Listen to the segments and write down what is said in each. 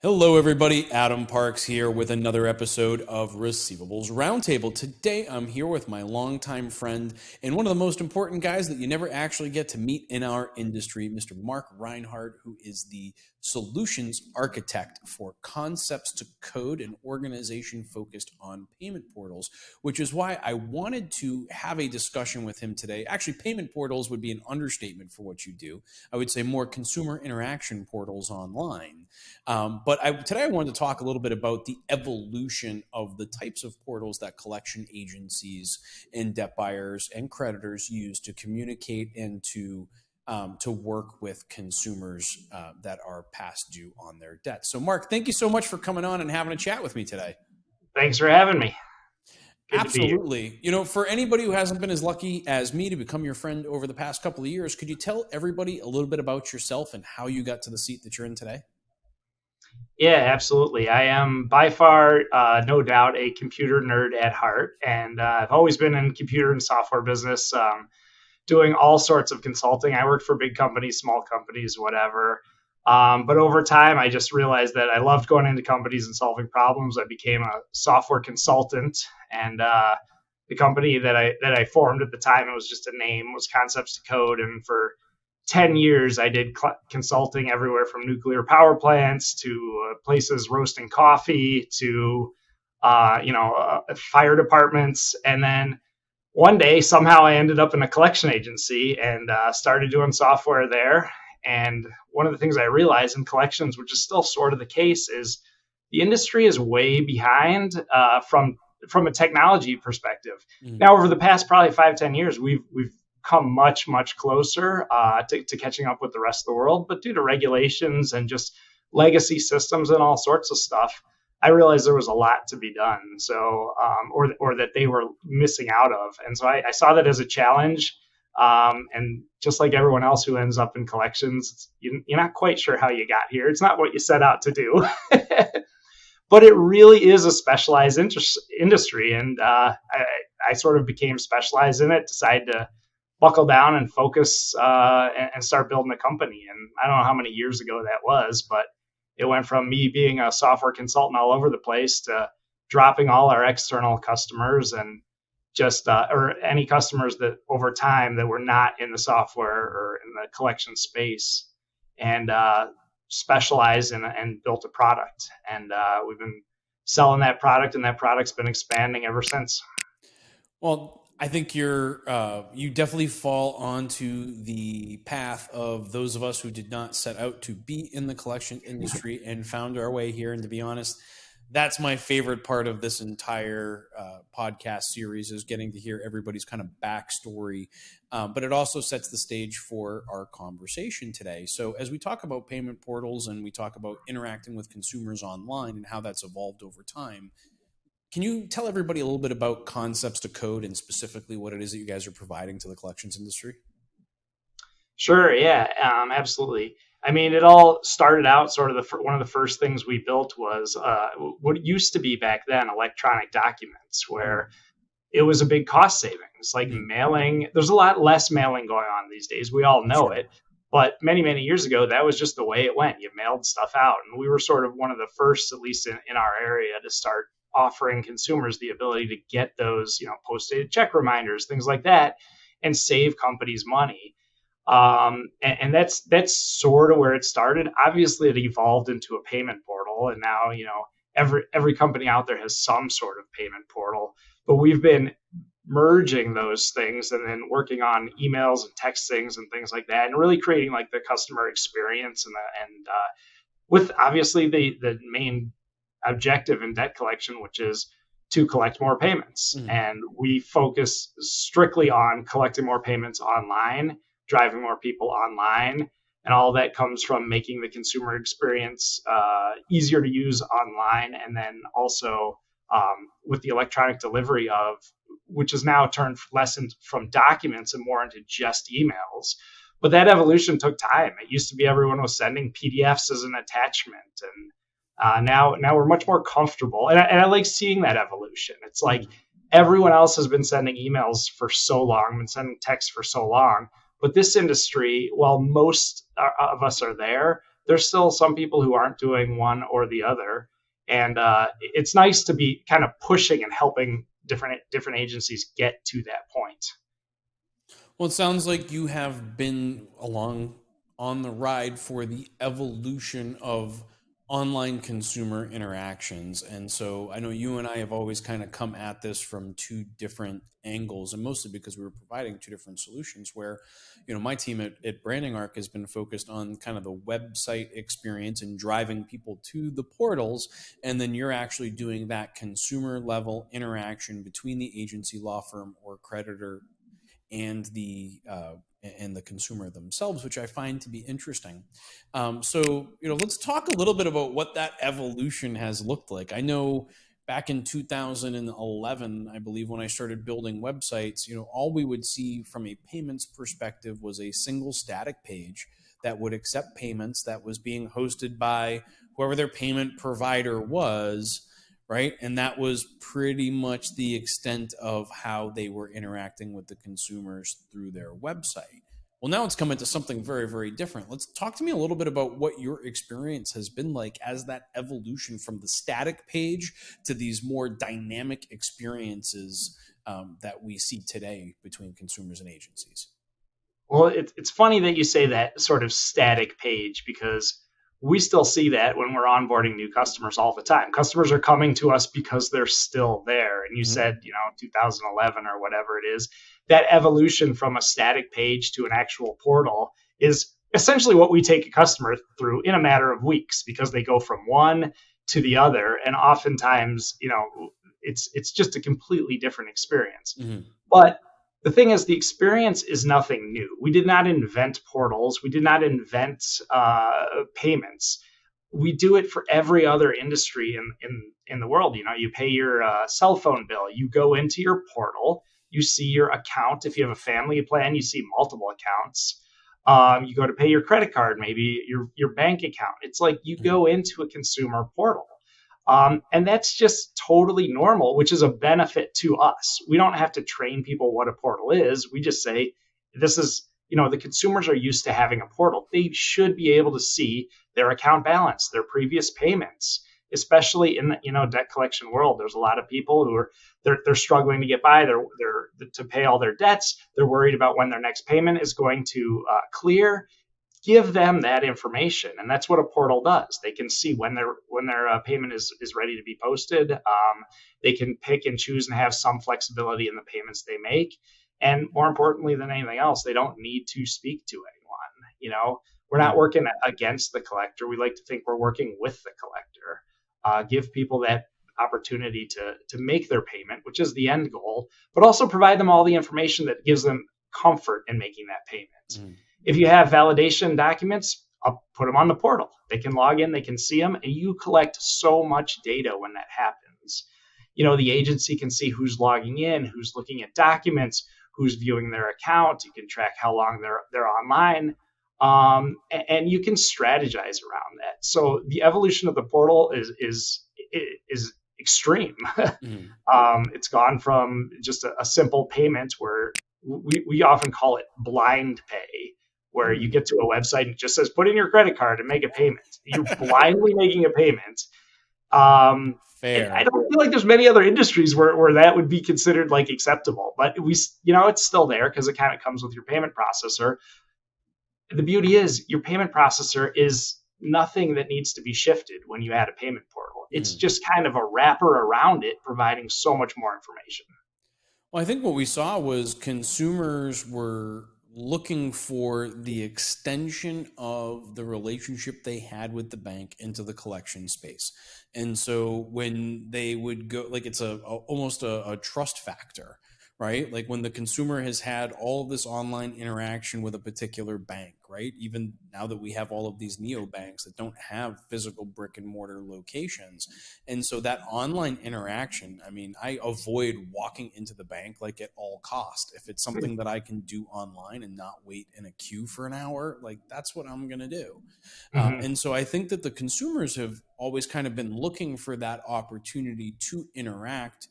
Hello, everybody. Adam Parks here with another episode of Receivables Roundtable. Today, I'm here with my longtime friend and one of the most important guys that you never actually get to meet in our industry, Mr. Mark Reinhard, who is the solutions architect for Concepts2Code, an organization focused on payment portals, which is why I wanted to have a discussion with him today. Actually, payment portals would be an understatement for what you do. I would say more consumer interaction portals online. But today I wanted to talk a little bit about the evolution of the types of portals that collection agencies and debt buyers and creditors use to communicate and to work with consumers that are past due on their debt. So, Mark, thank you so much for coming on and having a chat with me today. Thanks for having me. Good Absolutely. You know, for anybody who hasn't been as lucky as me to become your friend over the past couple of years, could you tell everybody a little bit about yourself and how you got to the seat that you're in today? Yeah, absolutely. I am by far, no doubt, a computer nerd at heart, and I've always been in computer and software business, doing all sorts of consulting. I worked for big companies, small companies, whatever. But over time, I just realized that I loved going into companies and solving problems. I became a software consultant, and the company that I formed at the time, it was just a name, was Concepts2Code, and for 10 years, I did consulting everywhere from nuclear power plants to places roasting coffee to, fire departments. And then one day, somehow I ended up in a collection agency and started doing software there. And one of the things I realized in collections, which is still sort of the case, is the industry is way behind from a technology perspective. Mm-hmm. Now, over the past probably 5-10 years, we've come much, much closer to catching up with the rest of the world. But due to regulations and just legacy systems and all sorts of stuff, I realized there was a lot to be done. So, or that they were missing out of. And so I saw that as a challenge. And just like everyone else who ends up in collections, you're not quite sure how you got here. It's not what you set out to do. But it really is a specialized industry. And I sort of became specialized in it, decided to buckle down and focus and start building a company. And I don't know how many years ago that was, but it went from me being a software consultant all over the place to dropping all our external customers and just or any customers that over time that were not in the software or in the collection space, and specialized and built a product. And we've been selling that product, and that product's been expanding ever since. Well, I think you definitely fall onto the path of those of us who did not set out to be in the collection industry and found our way here. And to be honest, that's my favorite part of this entire podcast series, is getting to hear everybody's kind of backstory. But it also sets the stage for our conversation today. So as we talk about payment portals and we talk about interacting with consumers online and how that's evolved over time, can you tell everybody a little bit about Concepts2Code and specifically what it is that you guys are providing to the collections industry? Sure. Yeah, absolutely. I mean, it all started out sort of one of the first things we built was what used to be back then electronic documents, where it was a big cost savings, like mailing. There's a lot less mailing going on these days. We all know it. But many, many years ago, that was just the way it went. You mailed stuff out. And we were sort of one of the first, at least in our area, to start offering consumers the ability to get those, post-dated check reminders, things like that, and save companies money. And that's sort of where it started. Obviously, it evolved into a payment portal, and now, every company out there has some sort of payment portal. But we've been merging those things and then working on emails and textings and things like that, and really creating like the customer experience and with obviously the main objective in debt collection, which is to collect more payments. Mm-hmm. And we focus strictly on collecting more payments online, driving more people online. And all that comes from making the consumer experience easier to use online. And then also with the electronic delivery of, which is now turned less from documents and more into just emails. But that evolution took time. It used to be everyone was sending PDFs as an attachment, and now we're much more comfortable. And I like seeing that evolution. It's like everyone else has been sending emails for so long, been sending texts for so long. But this industry, while most of us are there, there's still some people who aren't doing one or the other. And it's nice to be kind of pushing and helping different agencies get to that point. Well, it sounds like you have been along on the ride for the evolution of online consumer interactions. And so I know you and I have always kind of come at this from two different angles, and mostly because we were providing two different solutions where, my team at Branding Arc has been focused on kind of the website experience and driving people to the portals. And then you're actually doing that consumer level interaction between the agency, law firm, or creditor and the consumer themselves, which I find to be interesting. So let's talk a little bit about what that evolution has looked like. I know back in 2011, I believe, when I started building websites, all we would see from a payments perspective was a single static page that would accept payments, that was being hosted by whoever their payment provider was. Right. And that was pretty much the extent of how they were interacting with the consumers through their website. Well, now it's come into something very, very different. Let's talk to me a little bit about what your experience has been like as that evolution from the static page to these more dynamic experiences that we see today between consumers and agencies. Well, it's funny that you say that sort of static page, because we still see that when we're onboarding new customers all the time. Customers are coming to us because they're still there. And you said, 2011 or whatever it is, that evolution from a static page to an actual portal is essentially what we take a customer through in a matter of weeks, because they go from one to the other. And oftentimes, it's just a completely different experience. But the thing is, the experience is nothing new. We did not invent portals. We did not invent payments. We do it for every other industry in the world. You pay your cell phone bill. You go into your portal. You see your account. If you have a family plan, you see multiple accounts. You go to pay your credit card, maybe your bank account. It's like you go into a consumer portal. And that's just totally normal, which is a benefit to us. We don't have to train people what a portal is. We just say, this is, the consumers are used to having a portal. They should be able to see their account balance, their previous payments, especially in the, debt collection world. There's a lot of people who are, they're struggling to get by. They're to pay all their debts. They're worried about when their next payment is going to clear. Give them that information, and that's what a portal does. They can see when their payment is ready to be posted. They can pick and choose and have some flexibility in the payments they make. And more importantly than anything else, they don't need to speak to anyone. We're not working against the collector. We like to think we're working with the collector. Give people that opportunity to make their payment, which is the end goal, but also provide them all the information that gives them comfort in making that payment. If you have validation documents, I'll put them on the portal. They can log in, they can see them, and you collect so much data when that happens. The agency can see who's logging in, who's looking at documents, who's viewing their account. You can track how long they're online, and you can strategize around that. So the evolution of the portal is extreme. It's gone from just a simple payment where we often call it blind pay, where you get to a website and it just says, put in your credit card and make a payment. You're blindly making a payment. Fair. I don't feel like there's many other industries where that would be considered like acceptable, but it's still there because it kind of comes with your payment processor. The beauty is your payment processor is nothing that needs to be shifted when you add a payment portal. It's just kind of a wrapper around it, providing so much more information. Well, I think what we saw was consumers were looking for the extension of the relationship they had with the bank into the collection space. And so when they would go, like it's almost a trust factor, right? Like when the consumer has had all of this online interaction with a particular bank, right? Even now that we have all of these neobanks that don't have physical brick and mortar locations. And so that online interaction, I mean, I avoid walking into the bank like at all cost. If it's something that I can do online and not wait in a queue for an hour, like that's what I'm going to do. Mm-hmm. And so I think that the consumers have always kind of been looking for that opportunity to interact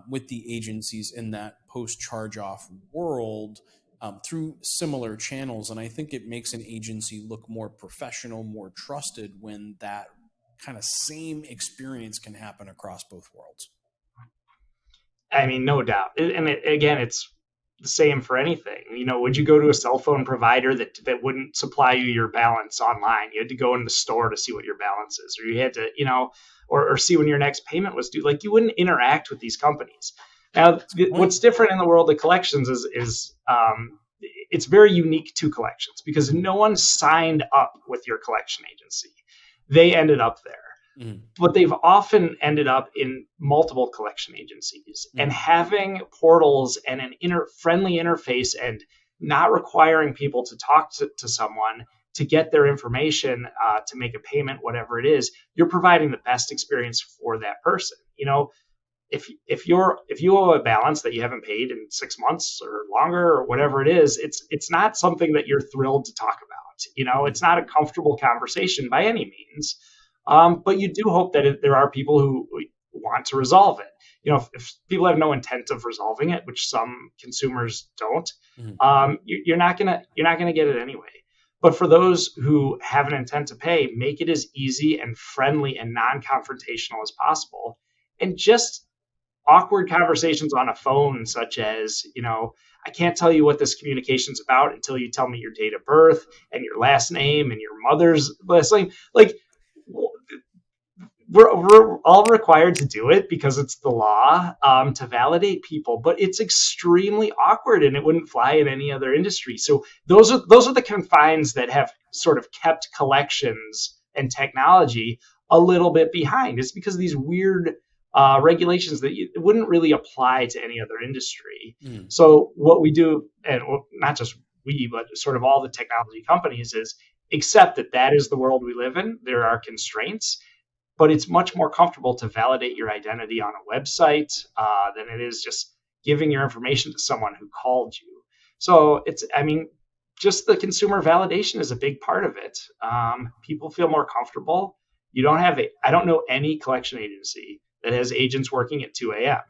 with the agencies in that post charge off world through similar channels. And I think it makes an agency look more professional, more trusted when that kind of same experience can happen across both worlds. I mean, no doubt. Again, it's the same for anything. Would you go to a cell phone provider that wouldn't supply you your balance online? You had to go in the store to see what your balance is, or you had to, or see when your next payment was due. Like, you wouldn't interact with these companies. Now, what's different in the world of collections is it's very unique to collections because no one signed up with your collection agency. They ended up there. Mm-hmm. But they've often ended up in multiple collection agencies, mm-hmm. and having portals and an friendly interface and not requiring people to talk to someone to get their information, to make a payment, whatever it is, you're providing the best experience for that person. If you owe a balance that you haven't paid in 6 months or longer or whatever it is, it's not something that you're thrilled to talk about. It's not a comfortable conversation by any means. But you do hope that there are people who want to resolve it. If people have no intent of resolving it, which some consumers don't, mm-hmm. You're not gonna get it anyway. But for those who have an intent to pay, make it as easy and friendly and non-confrontational as possible. And just awkward conversations on a phone, such as, I can't tell you what this communication's about until you tell me your date of birth and your last name and your mother's last name. Like, we're all required to do it because it's the law, to validate people, but it's extremely awkward and it wouldn't fly in any other industry. So those are the confines that have sort of kept collections and technology a little bit behind. It's because of these weird regulations that it wouldn't really apply to any other industry. Mm. So what we do, and not just we, but sort of all the technology companies, is accept that is the world we live in. There are constraints, but it's much more comfortable to validate your identity on a website than it is just giving your information to someone who called you. So just the consumer validation is a big part of it. People feel more comfortable. I don't know any collection agency that has agents working at 2 a.m.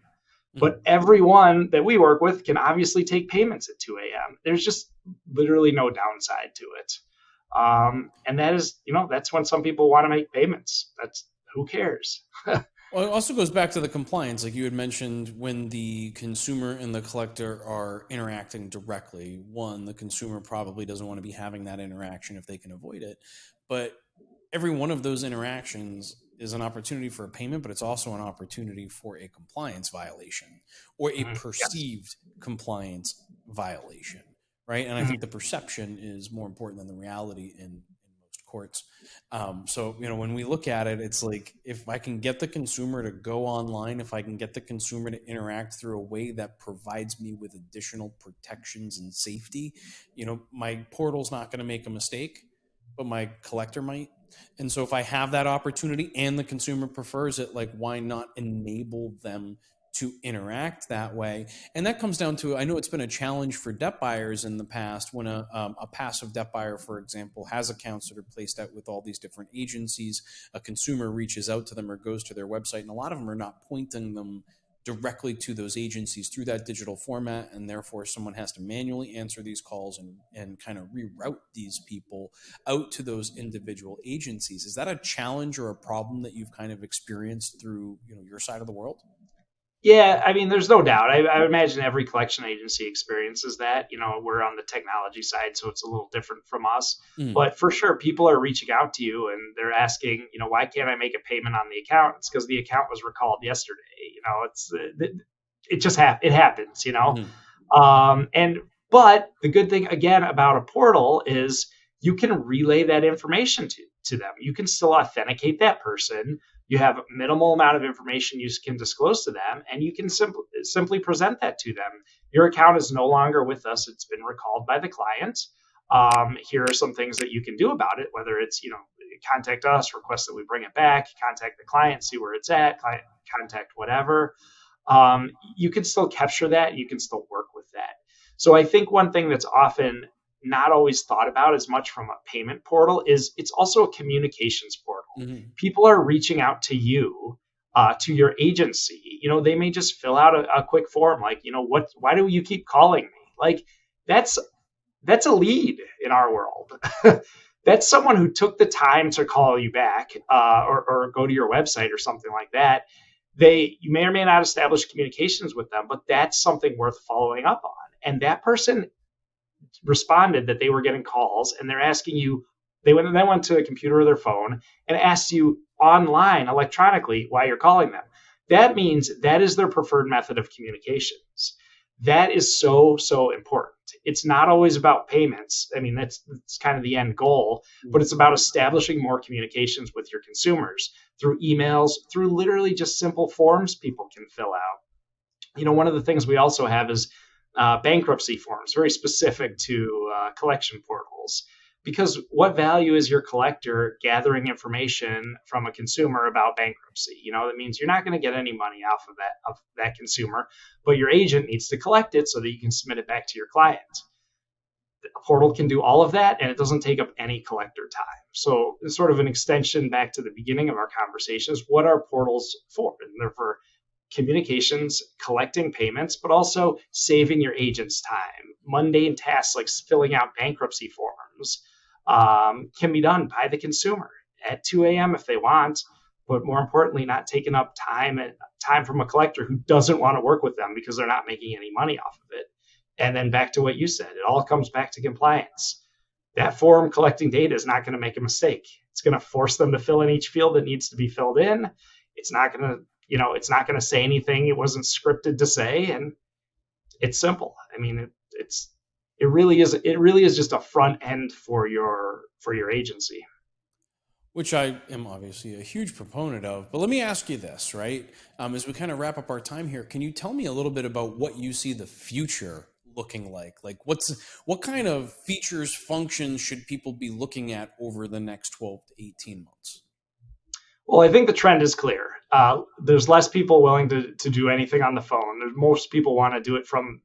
But everyone that we work with can obviously take payments at 2 a.m. There's just literally no downside to it. And that is, that's when some people want to make payments. Who cares? Well, it also goes back to the compliance. Like you had mentioned, when the consumer and the collector are interacting directly, one, the consumer probably doesn't want to be having that interaction if they can avoid it. But every one of those interactions is an opportunity for a payment, but it's also an opportunity for a compliance violation or a perceived compliance violation, right? And I think the perception is more important than the reality in most courts. So, when we look at it, it's like, if I can get the consumer to go online, if I can get the consumer to interact through a way that provides me with additional protections and safety, my portal's not going to make a mistake, but my collector might. And so if I have that opportunity and the consumer prefers it, like, why not enable them to interact that way? And that comes down to, I know it's been a challenge for debt buyers in the past when a passive debt buyer, for example, has accounts that are placed out with all these different agencies. A consumer reaches out to them or goes to their website, and a lot of them are not pointing them directly to those agencies through that digital format, and therefore someone has to manually answer these calls and kind of reroute these people out to those individual agencies. Is that a challenge or a problem that you've kind of experienced through your side of the world? Yeah, there's no doubt. I imagine every collection agency experiences that. We're on the technology side, so it's a little different from us. But for sure, people are reaching out to you and they're asking, why can't I make a payment on the account? It's because the account was recalled yesterday. It happens. But the good thing again about a portal is you can relay that information to them. You can still authenticate that person. You have a minimal amount of information you can disclose to them, and you can simply present that to them. Your account is no longer with us. It's been recalled by the client. Here are some things that you can do about it, whether it's, contact us, request that we bring it back, contact the client, see where it's at, contact whatever. You can still capture that. You can still work with that. So I think one thing that's often not always thought about as much from a payment portal is it's also a communications portal. Mm-hmm. People are reaching out to you, to your agency. They may just fill out a quick form like, why do you keep calling me? Like that's a lead in our world. That's someone who took the time to call you back, or go to your website or something like that. You may or may not establish communications with them, but that's something worth following up on. And that person responded that they were getting calls, and they're asking you, they went to a computer or their phone and asked you online electronically why you're calling them. That means that is their preferred method of communications. That is so, so important. It's not always about payments. I mean, that's kind of the end goal, but it's about establishing more communications with your consumers through emails, through literally just simple forms people can fill out. One of the things we also have is bankruptcy forms, very specific to collection portals. Because what value is your collector gathering information from a consumer about bankruptcy? That means you're not going to get any money off of that consumer, but your agent needs to collect it so that you can submit it back to your client. The portal can do all of that, and it doesn't take up any collector time. So it's sort of an extension back to the beginning of our conversations. What are portals for? And they're for communications, collecting payments, but also saving your agent's time. Mundane tasks like filling out bankruptcy forms can be done by the consumer at 2 a.m. if they want, but more importantly, not taking up time from a collector who doesn't want to work with them because they're not making any money off of it. And then back to what you said, it all comes back to compliance. That form collecting data is not going to make a mistake. It's going to force them to fill in each field that needs to be filled in. It's not going to, it's not going to say anything it wasn't scripted to say, and it's simple. I mean, it really is just a front end for your agency, which I am obviously a huge proponent of. But let me ask you this, right? As we kind of wrap up our time here, can you tell me a little bit about what you see the future looking like? Like what kind of features, functions should people be looking at over the next 12 to 18 months? Well, I think the trend is clear. There's less people willing to do anything on the phone. Most people want to do it from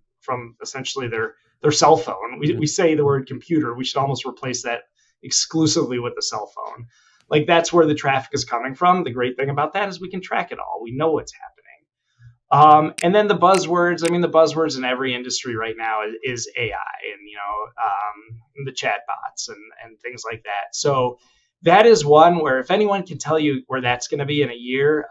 essentially their cell phone. We say the word computer. We should almost replace that exclusively with the cell phone. Like that's where the traffic is coming from. The great thing about that is we can track it all. We know what's happening. And then the buzzwords. I mean, the buzzwords in every industry right now is AI and the chat bots and things like that. So that is one where if anyone can tell you where that's going to be in a year,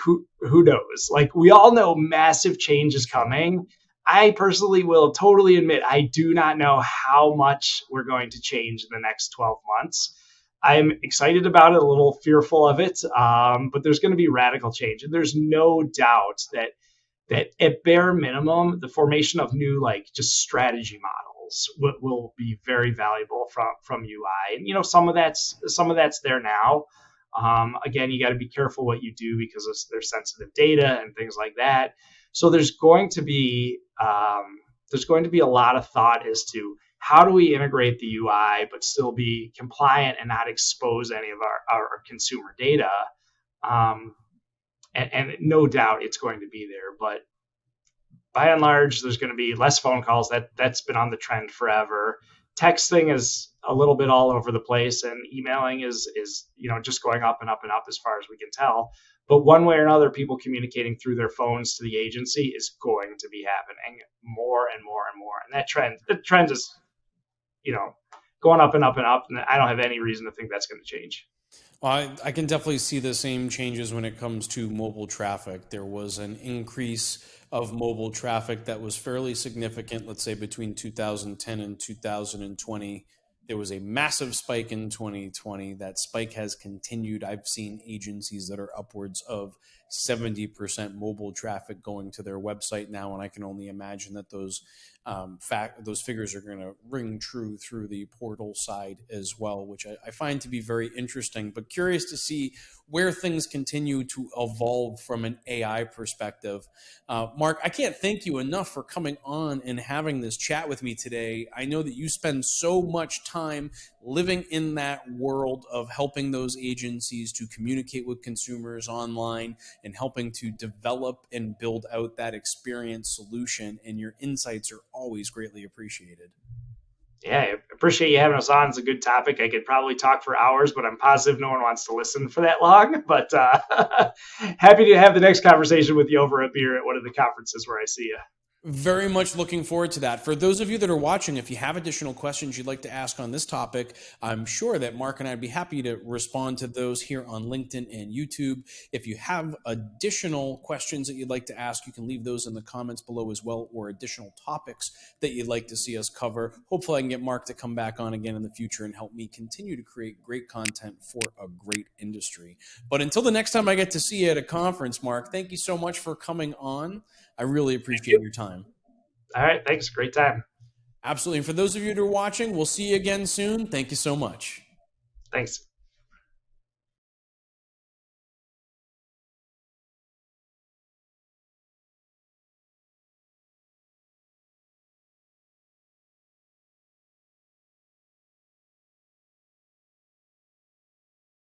who knows? Like we all know massive change is coming. I personally will totally admit I do not know how much we're going to change in the next 12 months. I'm excited about it, a little fearful of it, but there's going to be radical change. And there's no doubt that at bare minimum, the formation of new just strategy models will be very valuable from UI. And some of that's there now. Again, you got to be careful what you do because there's sensitive data and things like that. So there's going to be a lot of thought as to how do we integrate the UI but still be compliant and not expose any of our consumer data. And no doubt it's going to be there, but by and large, there's going to be less phone calls. That's been on the trend forever. Texting is a little bit all over the place, and emailing is just going up and up and up as far as we can tell. But one way or another, people communicating through their phones to the agency is going to be happening more and more and more. And the trend is, going up and up and up. And I don't have any reason to think that's going to change. Well, I can definitely see the same changes when it comes to mobile traffic. There was an increase of mobile traffic that was fairly significant, let's say between 2010 and 2020. There was a massive spike in 2020. That spike has continued. I've seen agencies that are upwards of 70% mobile traffic going to their website now, and I can only imagine that those figures are going to ring true through the portal side as well, which I find to be very interesting, but curious to see where things continue to evolve from an AI perspective. Mark, I can't thank you enough for coming on and having this chat with me today. I know that you spend so much time living in that world of helping those agencies to communicate with consumers online and helping to develop and build out that experience solution, and your insights are always greatly appreciated. Yeah, I appreciate you having us on. It's a good topic. I could probably talk for hours, but I'm positive no one wants to listen for that long. But happy to have the next conversation with you over a beer at one of the conferences where I see you. Very much looking forward to that. For those of you that are watching, if you have additional questions you'd like to ask on this topic, I'm sure that Mark and I'd be happy to respond to those here on LinkedIn and YouTube. If you have additional questions that you'd like to ask, you can leave those in the comments below as well, or additional topics that you'd like to see us cover. Hopefully I can get Mark to come back on again in the future and help me continue to create great content for a great industry. But until the next time I get to see you at a conference, Mark, thank you so much for coming on. I really appreciate your time. All right. Thanks. Great time. Absolutely. And for those of you that are watching, we'll see you again soon. Thank you so much. Thanks.